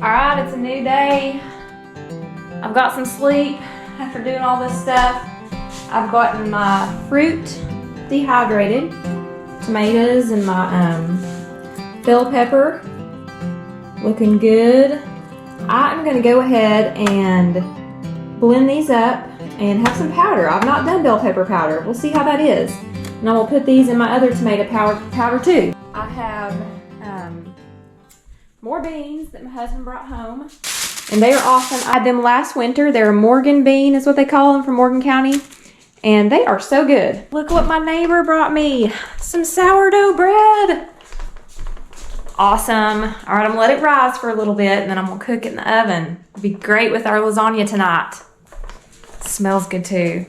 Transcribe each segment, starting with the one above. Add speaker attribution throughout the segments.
Speaker 1: Alright, it's a new day. I've got some sleep after doing all this stuff. I've gotten my fruit dehydrated, tomatoes and my bell pepper looking good. I'm going to go ahead and blend these up and have some powder. I've not done bell pepper powder. We'll see how that is. And I will put these in my other tomato powder too. I have more beans that my husband brought home. And they are awesome. I had them last winter. They're a Morgan bean is what they call them from Morgan County. And they are so good. Look what my neighbor brought me. Some sourdough bread. Awesome. All right, I'm gonna let it rise for a little bit and then I'm gonna cook it in the oven. It'd be great with our lasagna tonight. It smells good too.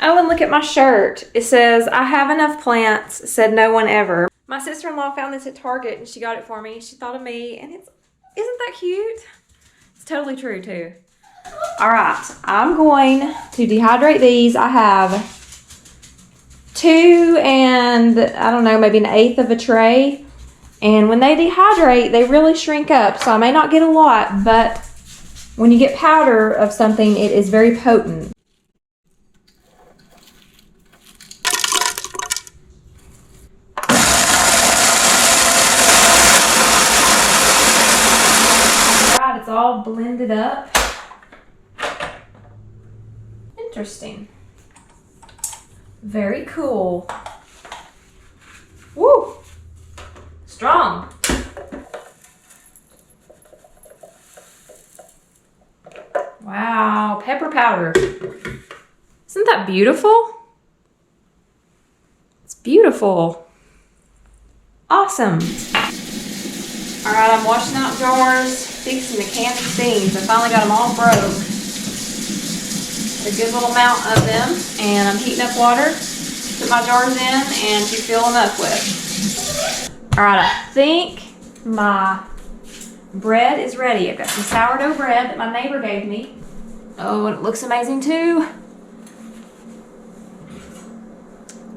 Speaker 1: Oh, and look at my shirt. It says, I have enough plants, said no one ever. My sister-in-law found this at Target and she got it for me. She thought of me and isn't that cute? It's totally true too. All right, I'm going to dehydrate these. I have 2 and I don't know, maybe 1/8 of a tray. And when they dehydrate, they really shrink up. So I may not get a lot, but when you get powder of something, it is very potent. It's all blended up. Interesting. Very cool. Woo! Strong. Wow, pepper powder. Isn't that beautiful? It's beautiful. Awesome. All right, I'm washing out jars, fixing to can these beans. I finally got them all broke. A good little amount of them, and I'm heating up water to put my jars in and to fill them up with. All right, I think my bread is ready. I've got some sourdough bread that my neighbor gave me. Oh, and it looks amazing too.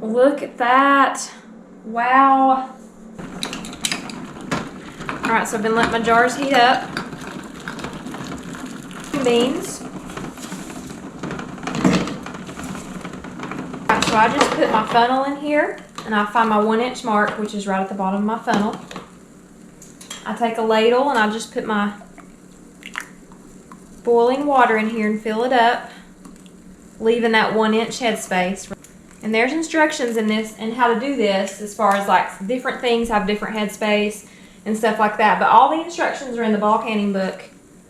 Speaker 1: Look at that. Wow. All right, so I've been letting my jars heat up. Beans. All right, so I just put my funnel in here and I find my 1-inch mark, which is right at the bottom of my funnel. I take a ladle and I just put my boiling water in here and fill it up, leaving that 1-inch headspace. And there's instructions in this and how to do this as far as like different things have different headspace and stuff like that. But all the instructions are in the ball canning book.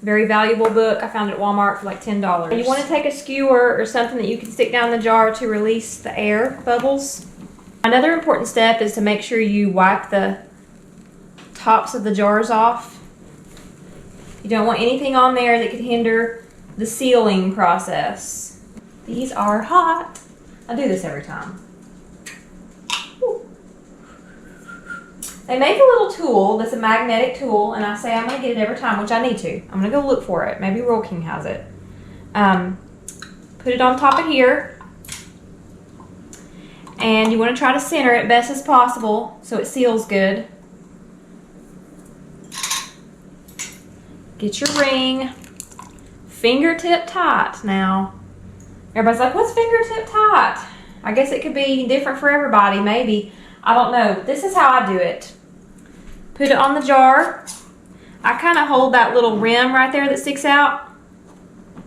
Speaker 1: Very valuable book. I found it at Walmart for like $10. You want to take a skewer or something that you can stick down the jar to release the air bubbles. Another important step is to make sure you wipe the tops of the jars off. You don't want anything on there that could hinder the sealing process. These are hot. I do this every time. They make a little tool that's a magnetic tool, and I say I'm going to get it every time, which I need to. I'm going to go look for it. Maybe Royal King has it. Put it on top of here. And you want to try to center it best as possible so it seals good. Get your ring. Fingertip tight now. Everybody's like, what's fingertip tight? I guess it could be different for everybody, maybe. I don't know. This is how I do it. Put it on the jar. I kind of hold that little rim right there that sticks out.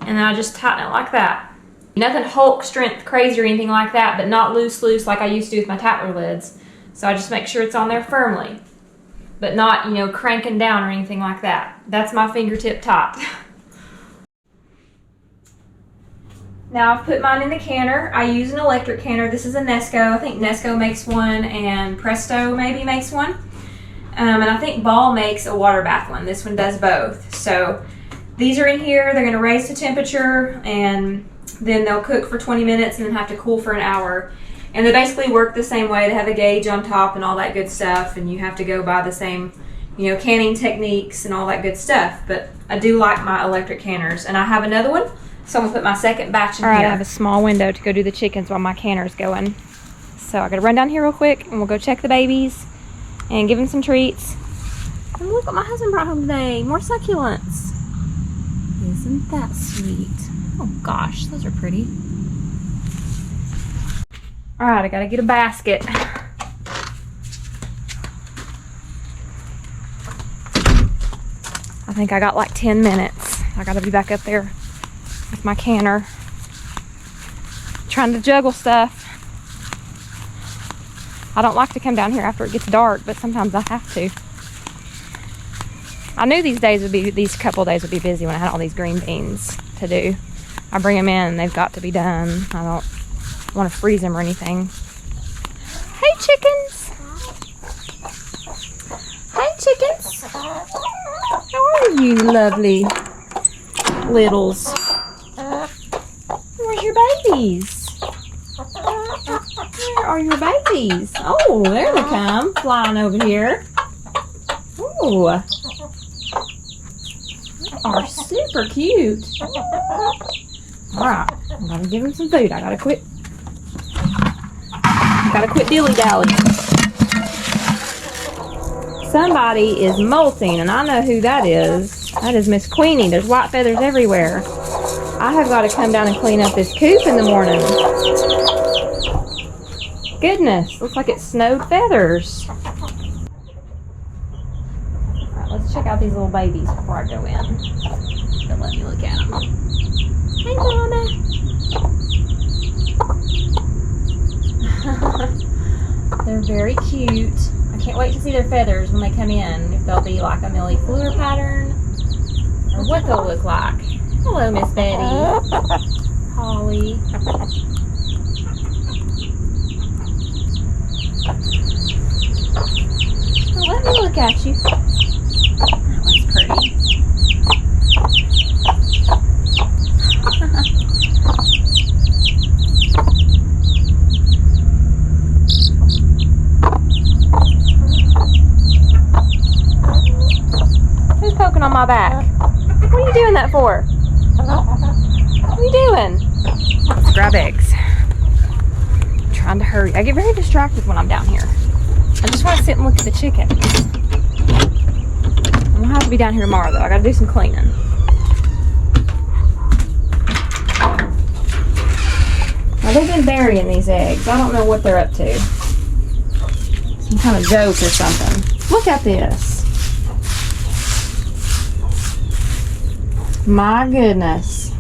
Speaker 1: And then I just tighten it like that. Nothing Hulk strength crazy or anything like that, but not loose like I used to with my Tatler lids. So I just make sure it's on there firmly. But not, you know, cranking down or anything like that. That's my fingertip tight. Now I've put mine in the canner. I use an electric canner. This is a Nesco. I think Nesco makes one and Presto maybe makes one. And I think Ball makes a water bath one. This one does both. So these are in here. They're going to raise the temperature and then they'll cook for 20 minutes and then have to cool for an hour. And they basically work the same way. They have a gauge on top and all that good stuff. And you have to go by the same, you know, canning techniques and all that good stuff. But I do like my electric canners. And I have another one. So I'm going to put my second batch in here. All right, I have a small window to go do the chickens while my canner's going. So I got to run down here real quick and we'll go check the babies and give them some treats. And look what my husband brought home today. More succulents. Isn't that sweet? Oh gosh, those are pretty. Alright, I gotta get a basket. I think I got like 10 minutes. I gotta be back up there with my canner. Trying to juggle stuff. I don't like to come down here after it gets dark, but sometimes I have to. I knew these couple days would be busy when I had all these green beans to do. I bring them in and they've got to be done. I don't want to freeze them or anything. Hey chickens! Hey chickens! How are you lovely littles? Where's your babies? Where are your babies? Oh, there they come, flying over here. Ooh. They are super cute. Alright, I'm gonna give them some food. I gotta quit dilly-dallying. Somebody is molting, and I know who that is. That is Miss Queenie. There's white feathers everywhere. I have got to come down and clean up this coop in the morning. Goodness, looks like it snowed feathers. Alright, let's check out these little babies before I go in. Don't let me look at them. Hey, Mama. They're very cute. I can't wait to see their feathers when they come in. If they'll be like a millefleur pattern or what they'll look like. Hello, Miss Betty. Holly. Oh, let me look at you. That one's pretty. Who's poking on my back? What are you doing that for? What are you doing? Let's grab eggs. I'm trying to hurry. I get very distracted when I'm down here. I just want to sit and look at the chickens. I'm gonna have to be down here tomorrow though. I gotta do some cleaning. Now they've been burying these eggs. I don't know what they're up to. Some kind of joke or something. Look at this. My goodness.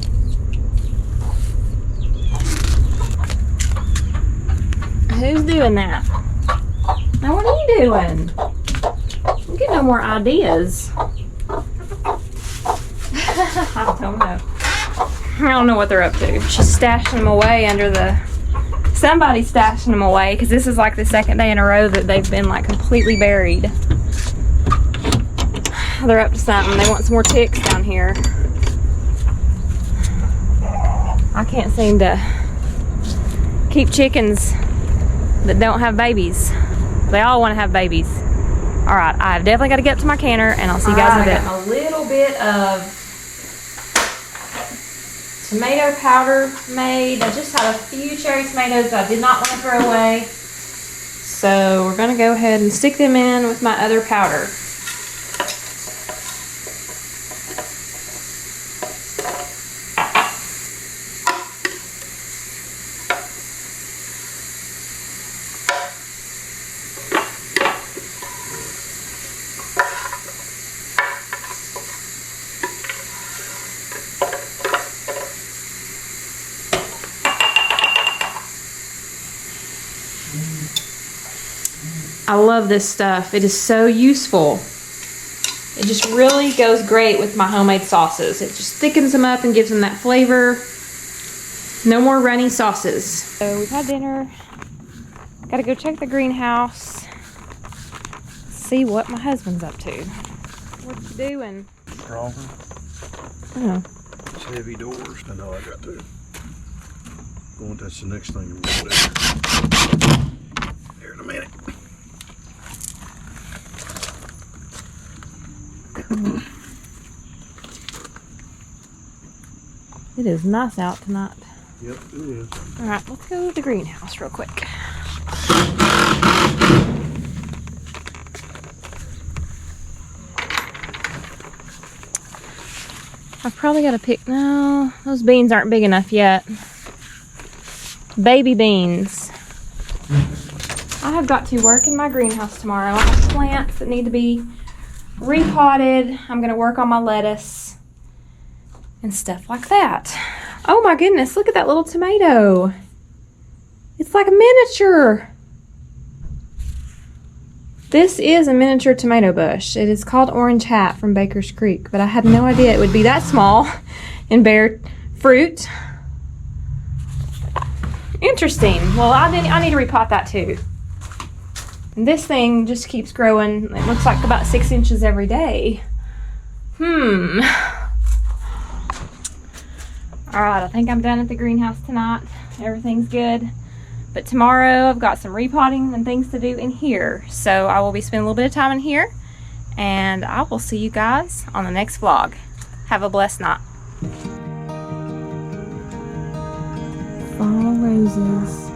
Speaker 1: Who's doing that? Now what are you doing? I'm getting no more ideas. I don't know. I don't know what they're up to. She's stashing them away under the... Somebody's stashing them away because this is like the second day in a row that they've been like completely buried. They're up to something. They want some more ticks down here. I can't seem to keep chickens that don't have babies. They all want to have babies. Alright, I've definitely got to get up to my canner and I'll see you guys in a bit. I got a little bit of tomato powder made. I just had a few cherry tomatoes that I did not want to throw away. So we're going to go ahead and stick them in with my other powder. I love this stuff. It is so useful. It just really goes great with my homemade sauces. It just thickens them up and gives them that flavor. No more runny sauces. So we've had dinner. Gotta go check the greenhouse. See what my husband's up to. What you doing?
Speaker 2: Stronger.
Speaker 1: Oh.
Speaker 2: Heavy doors. I know I got to. Going, that's the next thing I'm going to do. Here in a minute.
Speaker 1: Cool. It is nice out tonight.
Speaker 2: Yep, it is.
Speaker 1: Alright, let's go to the greenhouse real quick. I've probably got to pick, no, those beans aren't big enough yet. Baby beans. I have got to work in my greenhouse tomorrow. I have plants that need to be repotted. I'm going to work on my lettuce and stuff like that. Oh my goodness, look at that little tomato. It's like a miniature. This is a miniature tomato bush. It is called Orange Hat from Baker's Creek, but I had no idea it would be that small and bear fruit. Interesting. Well, I need to repot that too. And this thing just keeps growing. It looks like about 6 inches every day. Alright, I think I'm done at the greenhouse tonight. Everything's good. But tomorrow I've got some repotting and things to do in here. So I will be spending a little bit of time in here. And I will see you guys on the next vlog. Have a blessed night. Fall roses.